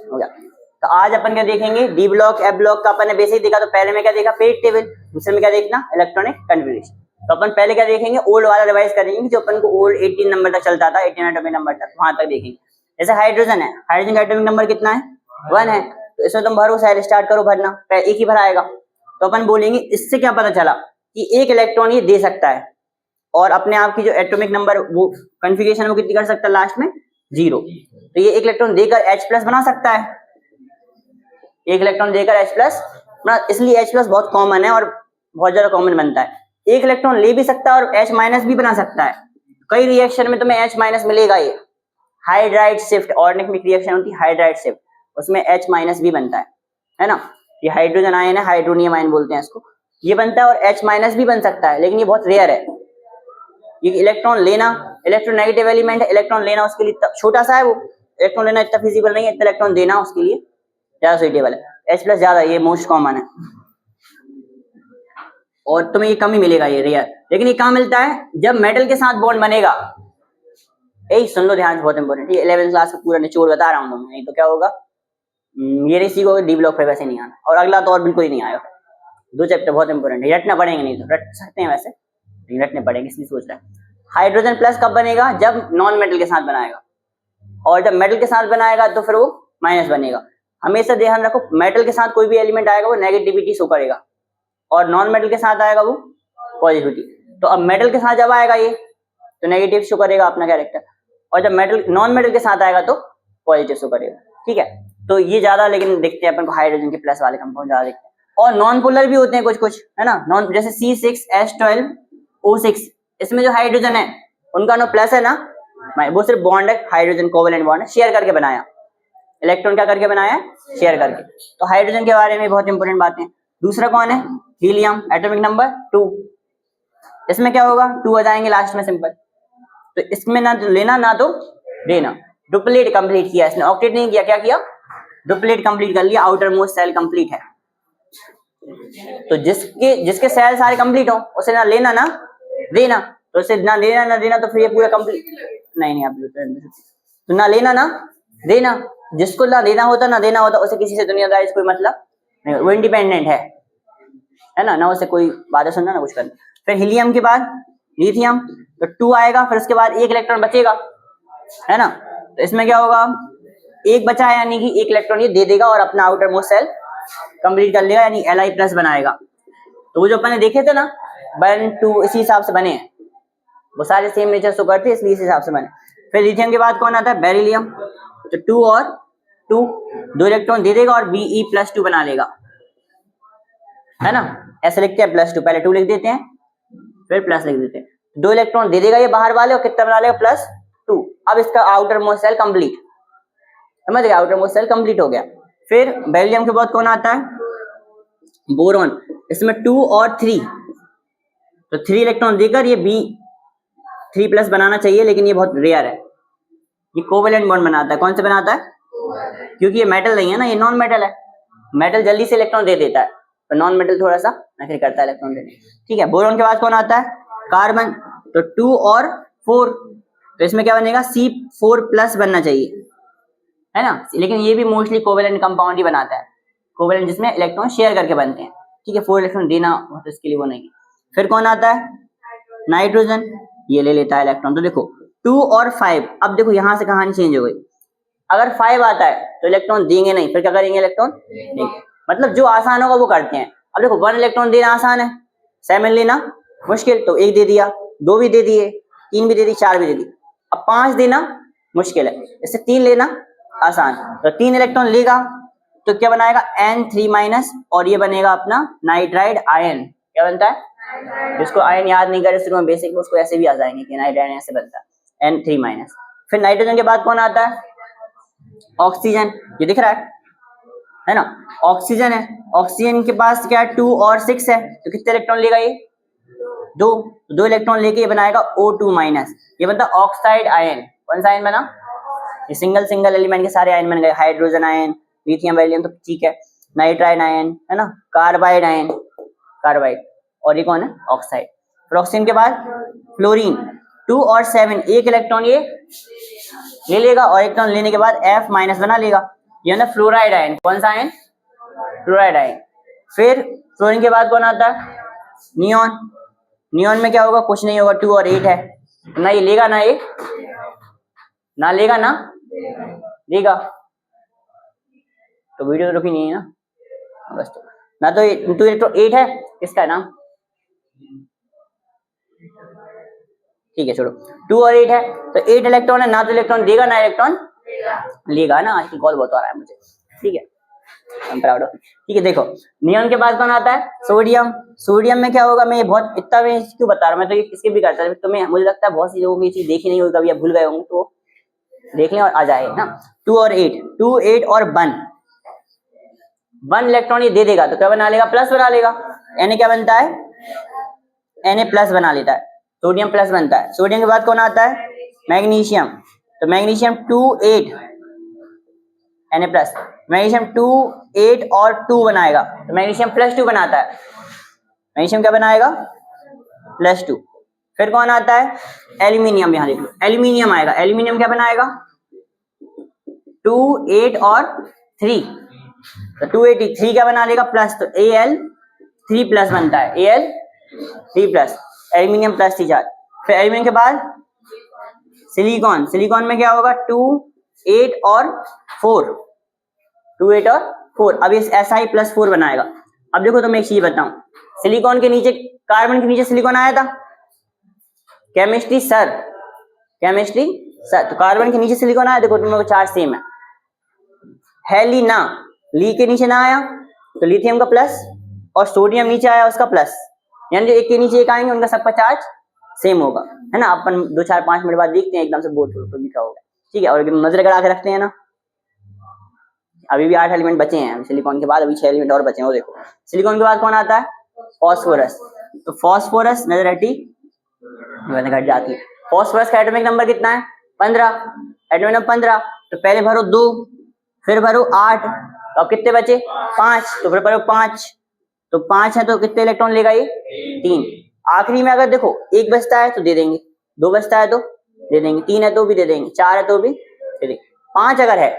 हो गया। तो आज अपन क्या देखेंगे, डी ब्लॉक एफ ब्लॉक का अपन ने बेसिक देखा। तो पहले में क्या देखा, पीरियड टेबल, दूसरे में क्या देखना, इलेक्ट्रॉनिक कन्फिग्रेशन। तो अपन पहले क्या देखेंगे, ओल्ड वाला रिवाइज करेंगे जो अपन को ओल्ड 18 नंबर तक चलता था, 18 एटॉमिक नंबर तक, वहां तक देखेंगे। जैसे हाइड्रोजन है, हाइड्रोजन का एटॉमिक नंबर कितना है, 1 है। तो इसमें तुम भरो, साइड स्टार्ट करो भरना, एक ही भरा आएगा। तो अपन बोलेंगे इससे क्या पता चला कि एक इलेक्ट्रॉन ये दे सकता है और अपने आप की जो एटॉमिक नंबर वो कन्फिग्रेशन वो कितनी कर सकता है, लास्ट में 0। तो ये एक इलेक्ट्रॉन देकर H+ बना सकता है, एक इलेक्ट्रॉन देकर H+ बना, इसलिए H+ बहुत कॉमन है और बहुत ज्यादा कॉमन बनता है। एक इलेक्ट्रॉन ले भी सकता है और H- भी बना सकता है। कई रिएक्शन में तुम्हें H- मिलेगा। ये हाइड्राइड शिफ्ट, ऑर्गेनिक रिएक्शन होती है हाइड्राइड शिफ्ट, उसमें H- भी बनता है ना। ये हाइड्रोजन आयन है, हाइड्रोनियम आयन बोलते हैं इसको, ये बनता है और H- भी बन सकता है, लेकिन ये बहुत रेयर है। ये इलेक्ट्रॉन लेना, इलेक्ट्रोनेगेटिव एलिमेंट है, इलेक्ट्रॉन लेना उसके लिए छोटा सा है, वो इलेक्ट्रॉन लेना इतना फिजिबल नहीं है, इतना इलेक्ट्रॉन देना उसके लिए ज्यादा सुइटेबल है। H+ ज्यादा, ये मोस्ट कॉमन है और तुम्हें ये कम ही मिलेगा, ये रेयर। लेकिन ये कहाँ मिलता है, जब मेटल के साथ बॉन्ड बनेगा। यही सुन लो ध्यान से, बहुत इंपॉर्टेंट। ये 11th क्लास का पूरा निचोड़ बता रहा हूँ तुम्हें, नहीं तो क्या होगा, ये नहीं सीखोगे, डी ब्लॉक पे वैसे नहीं आना, और अगला तो और बिल्कुल ही नहीं आएगा। 2 चैप्टर बहुत इंपॉर्टेंट है, रटना पड़ेंगे, नहीं तो रट सकते हैं वैसे, लेकिन रटने पड़ेंगे, इसलिए सोच रहा है। हाइड्रोजन प्लस कब बनेगा, जब नॉन मेटल के साथ बनाएगा, और जब मेटल के साथ बनाएगा तो फिर वो माइनस बनेगा। हमेशा ध्यान रखो, मेटल के साथ कोई भी एलिमेंट आएगा वो नेगेटिविटी शो करेगा, और नॉन मेटल के साथ आएगा वो पॉजिटिविटी। तो अब मेटल के साथ जब आएगा ये तो नेगेटिव शो करेगा अपना कैरेक्टर, और जब मेटल नॉन मेटल के साथ आएगा तो पॉजिटिव शो करेगा। ठीक है, तो ये ज्यादा लेकिन देखते हैं अपन को हाइड्रोजन के प्लस वाले कंपाउंड ज्यादा देखते हैं। और नॉन पोलर भी होते हैं कुछ कुछ, है ना, नॉन, जैसे C6H12O6, इसमें जो हाइड्रोजन है उनका नो प्लस है ना, वो सिर्फ बॉन्ड है, हाइड्रोजन कोवेलेंट बॉन्ड है, शेयर करके बनाया, इलेक्ट्रॉन क्या करके बनाया, शेयर करके। तो हाइड्रोजन के बारे में बहुत इंपॉर्टेंट बातें। दूसरा कौन है, हीलियम, एटॉमिक नंबर 2, इसमें क्या होगा, 2 आ जाएंगे लास्ट में, सिंपल। तो इसमें ना तो लेना ना तो देना, डुप्लीट कंप्लीट किया इसने, ऑक्टेट नहीं किया, क्या किया, डुप्लीट कंप्लीट कर लिया, आउटर मोस्ट सेल कंप्लीट है। तो जिसके सेल सारे कंप्लीट हो उसे ना लेना ना देना, तो उसे ना लेना ना देना, तो फिर ये पूरा कंप्लीट नहीं आप तो ना लेना ना देना, जिसको ना लेना होता ना देना होता उसे किसी से दुनियादारी से कोई मतलब नहीं, वो इंडिपेंडेंट है ना उसे कोई बातें सुनना ना कुछ करना। फिर हीलियम के बाद लिथियम, तो 2 आएगा, फिर उसके बाद एक इलेक्ट्रॉन बचेगा, है ना। तो इसमें क्या होगा, एक बचा है, यानी कि एक इलेक्ट्रॉन ये दे देगा और अपना आउटर मोस्ट सेल कंप्लीट कर लेगा, यानी Li+ बनाएगा। तो वो जो अपन ने देखे थे ना 1, 2 इसी हिसाब से बने हैं, वो सारे सेम नेचर शो करते हैं, इसलिए इस हिसाब से बने। फिर लिथियम के बाद कौन आता है, बेरिलियम, तो 2 और 2, 2 इलेक्ट्रॉन दे देगा और Be+2 बना लेगा, है ना। ऐसे लिखते हैं +2, पहले 2 लिख देते हैं फिर प्लस लिख देते हैं, 2 इलेक्ट्रॉन दे देगा ये बाहर वाले, और कितना बना लेगा, +2। अब इसका आउटर मोस्ट सेल कंप्लीट, समझ गए, आउटर मोस्ट सेल कंप्लीट हो गया। फिर बेरिलियम के बाद कौन आता है, बोरॉन, इसमें 2 और 3, तो 3 इलेक्ट्रॉन देकर ये B3+ बनाना चाहिए, लेकिन ये बहुत रेयर है। ये कोवेलेंट बॉन्ड बनाता है, कौन से बनाता है, क्योंकि ये मेटल नहीं है ना, ये नॉन मेटल है, मेटल जल्दी से इलेक्ट्रॉन दे देता है, तो नॉन मेटल थोड़ा सा नखरे करता है इलेक्ट्रॉन देने। ठीक है, बोरॉन के बाद कौन आता है, कार्बन, तो 2 और 4, तो इसमें क्या बनेगा, C4+ बनना चाहिए, है ना। लेकिन ये भी मोस्टली कोवेलेंट कंपाउंड ही बनाता है, कोवेलेंट जिसमें इलेक्ट्रॉन शेयर करके बनते हैं। ठीक है, 4 इलेक्ट्रॉन देना तो इसके लिए वो नहीं। फिर कौन आता है, नाइट्रोजन, ये ले लेता है इलेक्ट्रॉन। तो देखो 2 और 5, अब देखो यहां से कहानी चेंज हो गई, अगर 5 आता है तो इलेक्ट्रॉन देंगे नहीं, फिर क्या करेंगे, इलेक्ट्रॉन देंगे, मतलब जो आसान होगा वो करते हैं। अब देखो 1 इलेक्ट्रॉन देना आसान है, 7 लेना मुश्किल, तो 1 दे दिया, 2 भी दे दिए, 3 भी दे दी, 4 भी दे दी। अब 5 देना मुश्किल है, इससे 3 लेना आसान, तो 3 इलेक्ट्रॉन लेगा तो क्या बनाएगा, N3-, और ये बनेगा अपना नाइट्राइड आयन। क्या बनता है, जिसको आयन याद नहीं करे सिर्फ बेसिक में, उसको ऐसे भी आ जाएंगे कि नाइट्राइड ऐसे बनता है, N3-। फिर नाइट्रोजन के बाद कौन आता है, ऑक्सीजन, ये दिख रहा है ना, ऑक्सीजन है, ऑक्सीजन के पास क्या है, 2 और 6 है, तो कितने इलेक्ट्रॉन लेगा ये, 2 इलेक्ट्रॉन लेके ये बनाएगा O2-, ये बनता है ऑक्साइड आयन। कौन सा आयन बना, ये सिंगल एलिमेंट के सारे आयन बन गए, हाइड्रोजन आयन, लिथियम, बेरिलियम, तो ठीक है, नाइट्राइड आयन, है ना, कार्बाइड आयन, कार्बाइड, और ये कौन है, ऑक्साइड। फिर ऑक्सीजन के बाद फ्लोरीन, 2 और 7, एक इलेक्ट्रॉन ये ले लेगा, और इलेक्ट्रॉन लेने के बाद F- बना लेगा, ये ना फ्लोराइड आयन, कौन सा आयन? Fluoride ion. फिर फ्लोरीन के बाद कौन आता है? नियॉन। नियॉन में क्या होगा? कुछ नहीं होगा, 2 और 8 है ना, ये लेगा ना, ये ना लेगा ना लेगा, तो वीडियो तो रुकी नहीं है ना, बस तो ना, तो 8 है, इसका नाम ठीक है, छोड़ो। 2 और 8 है तो 8 इलेक्ट्रॉन है, ना तो इलेक्ट्रॉन देगा ना इलेक्ट्रॉन लेगा ना। आज की कॉल बहुत आ रहा है मुझे, ठीक है, ठीक है। देखो नियॉन के बाद कौन आता है? सोडियम। सोडियम में क्या होगा? मैं ये बहुत इतना मैं क्यों बता रहा हूँ, मैं तो ये इसके भी करता है, तो मैं मुझे लगता है बहुत सी लोगों की चीज देखी नहीं होगी, कभी आप भूल गए होंगे, तो देख लें और आ जाए ना। 2 और 8, 2 8 और 1 इलेक्ट्रॉन ये दे देगा तो क्या बना लेगा? प्लस बना लेगा। Na क्या बनता है? Na प्लस बना लेता है, सोडियम प्लस बनता है। सोडियम के बाद कौन आता है? मैग्नीशियम। तो मैग्नीशियम 2 8 Na प्लस, मैग्नीशियम 2 8 और 2 बनाएगा, तो मैग्नीशियम +2 बनाता है। मैग्नीशियम क्या बनाएगा? +2। फिर कौन आता है? एल्यूमिनियम। यहां देख लो, एल्यूमिनियम आएगा। एल्यूमिनियम क्या बनाएगा? 2 8 और 3, तो 283 क्या बना लेगा? प्लस, तो Al3 प्लस बनता है, Al3 plus, aluminium plus 3 charge. फिर एल्यूमिनियम के बाद सिलिकॉन। सिलिकॉन में क्या होगा? 2 8 और 4, 2 8 और 4। अब इस Si+4 बनाएगा। अब देखो तो मैं एक चीज बताऊं, सिलिकॉन के नीचे, कार्बन के नीचे सिलिकॉन आया था, केमिस्ट्री सर, केमिस्ट्री सर, तो कार्बन के नीचे सिलिकॉन आया, देखो दोनों का चार्ज सेम है ली ना, ली के नीचे ना आया तो लिथियम का प्लस, और सोडियम नीचे आया उसका प्लस, यानी जो एक के नीचे एक आएंगे उनका सबका चार्ज सेम होगा, है ना। अपन 2 4 5 मिनट बाद देखते हैं एकदम से बोल तो लिखा होगा, ठीक है। और नजर गड़ा के रखते हैं ना, अभी भी 8 एलिमेंट बचे हैं सिलिकॉन के बाद, अभी 6 एलिमेंट और बचे हैं। वो देखो सिलिकॉन के बाद कौन आता है? फॉस्फोरस। तो फॉस्फोरस नजर हटी, मैंने घट जाती है। फॉस्फोरस का एटॉमिक नंबर कितना है? 15, एटॉमिक नंबर 15। तो पहले भरो 2, फिर भरो 8, तो अब कितने बचे? 5, तो फिर भरो 5, तो 5 है तो कितने इलेक्ट्रॉन लेगा ये? 3। आखिरी में अगर देखो 1 बचता है तो दे देंगे, 2 बचता है तो दे देंगे, 3 है तो भी दे देंगे, 4 है तो भी दे देंगे, 5 अगर है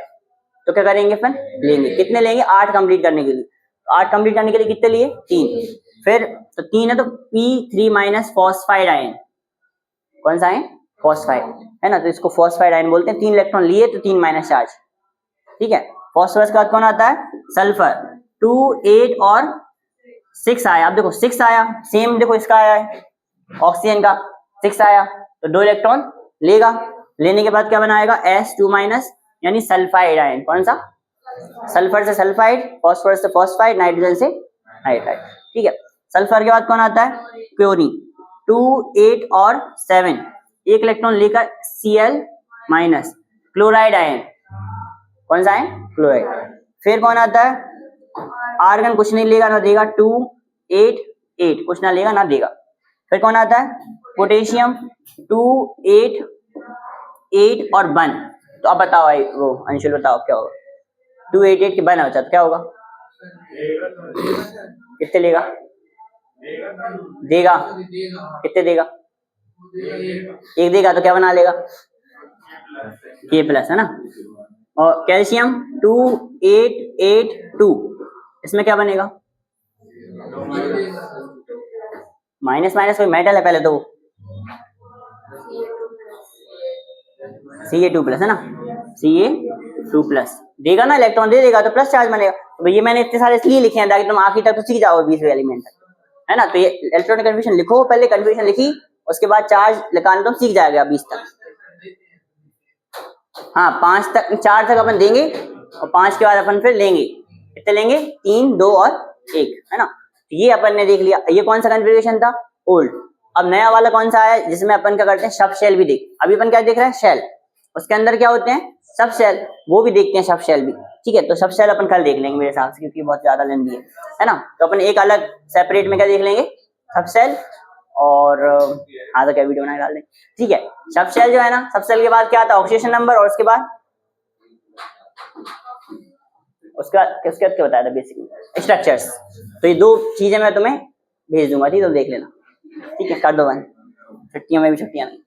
तो क्या करेंगे? फिर लेंगे, कितने लेंगे? 8 कंप्लीट करने के लिए। 8 कंप्लीट करने के लिए कितने लिए? 3। फिर तो 3 है तो P3- फॉस्फाइड आयन, कौन सा आयन? फॉस्फाइड, है ना, तो इसको फॉस्फाइड आयन बोलते हैं। 3 इलेक्ट्रॉन लिए तो 3 माइनस चार्ज, ठीक है। फॉस्फोरस के बाद कौन आता है? सल्फर। 2 8 और 6 आया। अब देखो 6 आया, सेम देखो इसका आया है, ऑक्सीजन का 6 आया, तो 2 इलेक्ट्रॉन लेगा। लेने के बाद क्या बनाएगा? S2- यानी सल्फाइड आयन, कौन सा? सल्फर से सल्फाइड, फॉस्फोरस से फॉस्फाइड, नाइट्रोजन से नाइट्राइड, ठीक है। सल्फर के बाद कौन आता है? क्लोरीन। 2 8 और 7, एक इलेक्ट्रॉन लेकर Cl-, क्लोराइड आयन, कौन सा आयन? क्लोराइड। फिर कौन आता है? आर्गन, कुछ नहीं लेगा ना देगा, 2 8 8, कुछ ना लेगा ना देगा। फिर कौन आता है? पोटेशियम। 2 8 8 और 1, तो अब बताओ भाई, वो अंशुल बताओ क्या होगा? 2 8 8 के 1 बचा तो क्या होगा? कितने लेगा? देगा, कितने देगा? 1 देगा, तो क्या बना लेगा? K+, है ना। और कैल्शियम 2 8 8 2, इसमें क्या बनेगा? माइनस माइनस कोई मेटल है पहले तो, Ca2+, है ना, Ca2+, देगा ना, इलेक्ट्रॉन दे देगा तो प्लस चार्ज बनेगा। तो ये मैंने इतने सारे इसलिए लिखे हैं ताकि तुम आखिरी तक तो सीख जाओ 20वें एलिमेंट तक, है ना। तो ये इलेक्ट्रॉनिक कन्फर्मेशन लिखो, पहले कन्फर्मेशन लिखी, उसके बाद चार्ज निकालना तुम सीख जाएगा 20 तक। हाँ 5 तक, 4 तक अपन देंगे और 5 के बाद अपन फिर लेंगे, कितने लेंगे? 3 2 और 1, है ना। ये अपन ने देख लिया, ये कौन सा कन्फिग्रेशन था? ओल्ड। अब नया वाला कौन सा आया जिसमें अपन क्या करते हैं? सब शेल भी देख, अभी अपन क्या देख रहे हैं? शेल, उसके अंदर क्या होते हैं? सब शेल, वो भी देखते हैं, सब शेल भी, ठीक है। तो सब शेल अपन कल देख लेंगे मेरे हिसाब से, क्योंकि बहुत ज्यादा लेंदी है ना। तो अपन एक अलग सेपरेट में क्या देख लेंगे? सब शेल, और आधा क्या वीडियो बना के डाल देंगे, ठीक है। सब शेल जो है ना, सब शेल के बाद क्या आता है? ऑक्सीडेशन नंबर, और उसके बाद क्या बताया था? Basic structures. तो ये 2 चीजें मैं तुम्हें भेज दूंगा, ठीक है, तो देख लेना, ठीक है। कर दो 1, छुट्टियों में भी छुट्टियां नहीं।